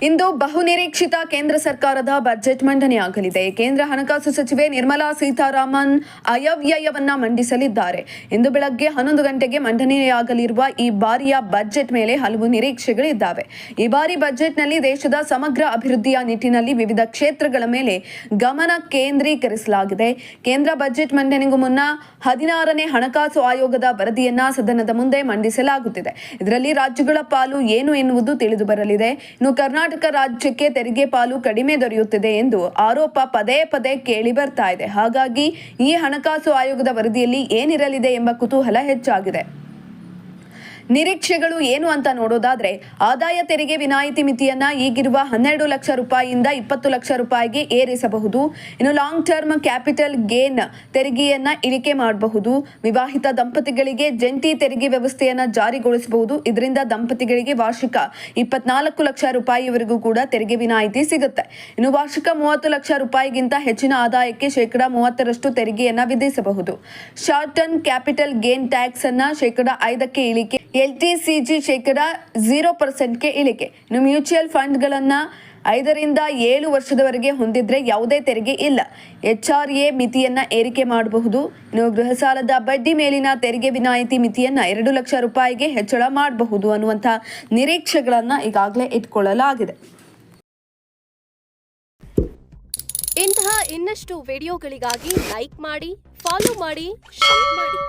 ಇಂದು ಬಹುನಿರೀಕ್ಷಿತ ಕೇಂದ್ರ ಸರ್ಕಾರದ ಬಜೆಟ್ ಮಂಡನೆಯಾಗಲಿದೆ. ಕೇಂದ್ರ ಹಣಕಾಸು ಸಚಿವೆ ನಿರ್ಮಲಾ ಸೀತಾರಾಮನ್ ಆಯವ್ಯಯವನ್ನ ಮಂಡಿಸಲಿದ್ದಾರೆ. ಇಂದು ಬೆಳಗ್ಗೆ 11 ಗಂಟೆಗೆ ಮಂಡನೆಯಾಗಲಿರುವ ಈ ಬಾರಿಯ ಬಜೆಟ್ ಮೇಲೆ ಹಲವು ನಿರೀಕ್ಷೆಗಳಿದ್ದಾವೆ. ಈ ಬಾರಿ ಬಜೆಟ್ನಲ್ಲಿ ದೇಶದ ಸಮಗ್ರ ಅಭಿವೃದ್ಧಿಯ ನಿಟ್ಟಿನಲ್ಲಿ ವಿವಿಧ ಕ್ಷೇತ್ರಗಳ ಮೇಲೆ ಗಮನ ಕೇಂದ್ರೀಕರಿಸಲಾಗಿದೆ. ಕೇಂದ್ರ ಬಜೆಟ್ ಮಂಡನೆಗೂ ಮುನ್ನ 16ನೇ ಹಣಕಾಸು ಆಯೋಗದ ವರದಿಯನ್ನ ಸದನದ ಮುಂದೆ ಮಂಡಿಸಲಾಗುತ್ತಿದೆ. ಇದರಲ್ಲಿ ರಾಜ್ಯಗಳ ಪಾಲು ಏನು ಎನ್ನುವುದು ತಿಳಿದು ಬರಲಿದೆ. ಇನ್ನು ಕರ್ನಾಟಕ ರಾಜ್ಯಕ್ಕೆ ತೆರಿಗೆ ಪಾಲು ಕಡಿಮೆ ದೊರೆಯುತ್ತಿದೆ ಎಂದು ಆರೋಪ ಪದೇ ಪದೇ ಕೇಳಿ ಬರ್ತಾ ಇದೆ. ಹಾಗಾಗಿ ಈ ಹಣಕಾಸು ಆಯೋಗದ ವರದಿಯಲ್ಲಿ ಏನಿರಲಿದೆ ಎಂಬ ಕುತೂಹಲ ಹೆಚ್ಚಾಗಿದೆ. ನಿರೀಕ್ಷೆಗಳು ಏನು ಅಂತ ನೋಡೋದಾದ್ರೆ, ಆದಾಯ ತೆರಿಗೆ ವಿನಾಯಿತಿ ಮಿತಿಯನ್ನ ಈಗಿರುವ 12 ಲಕ್ಷ ರೂಪಾಯಿಯಿಂದ 20 ಲಕ್ಷ ರೂಪಾಯಿಗೆ ಏರಿಸಬಹುದು. ಇನ್ನು ಲಾಂಗ್ ಟರ್ಮ್ ಕ್ಯಾಪಿಟಲ್ ಗೇನ್ ತೆರಿಗೆಯನ್ನ ಇಳಿಕೆ ಮಾಡಬಹುದು. ವಿವಾಹಿತ ದಂಪತಿಗಳಿಗೆ ಜಂಟಿ ತೆರಿಗೆ ವ್ಯವಸ್ಥೆಯನ್ನ ಜಾರಿಗೊಳಿಸಬಹುದು. ಇದರಿಂದ ದಂಪತಿಗಳಿಗೆ ವಾರ್ಷಿಕ 24 ಲಕ್ಷ ರೂಪಾಯಿವರೆಗೂ ಕೂಡ ತೆರಿಗೆ ವಿನಾಯಿತಿ ಸಿಗುತ್ತೆ. ಇನ್ನು ವಾರ್ಷಿಕ 30 ಲಕ್ಷ ರೂಪಾಯಿಗಿಂತ ಹೆಚ್ಚಿನ ಆದಾಯಕ್ಕೆ ಶೇಕಡಾ 30ರಷ್ಟು ತೆರಿಗೆಯನ್ನ ವಿಧಿಸಬಹುದು. Short term capital gain tax ಅನ್ನ ಶೇಕಡಾ 5ಕ್ಕೆ ಇಳಿಕೆ, LTCG ಶೇಕಡಾ 0%ಗೆ ಇಳಿಕೆ. ಇನ್ನು ಮ್ಯೂಚುವಲ್ ಫಂಡ್ಗಳನ್ನ 5 ರಿಂದ 7 ವರ್ಷದವರೆಗೆ ಹೊಂದಿದ್ರೆ ಯಾವುದೇ ತೆರಿಗೆ ಇಲ್ಲ. HRA ಮಿತಿಯನ್ನ ಏರಿಕೆ ಮಾಡಬಹುದು. ಇನ್ನು ಗೃಹ ಸಾಲದ ಬಡ್ಡಿ ಮೇಲಿನ ತೆರಿಗೆ ವಿನಾಯಿತಿ ಮಿತಿಯನ್ನ 2 ಲಕ್ಷ ರೂಪಾಯಿಗೆ ಹೆಚ್ಚಳ ಮಾಡಬಹುದು ಅನ್ನುವಂಥ ನಿರೀಕ್ಷೆಗಳನ್ನ ಈಗಾಗಲೇ ಇಟ್ಕೊಳ್ಳಲಾಗಿದೆ. ಇಂತಹ ಇನ್ನಷ್ಟು ವಿಡಿಯೋಗಳಿಗಾಗಿ ಲೈಕ್ ಮಾಡಿ, ಫಾಲೋ ಮಾಡಿ, ಶೇರ್ ಮಾಡಿ.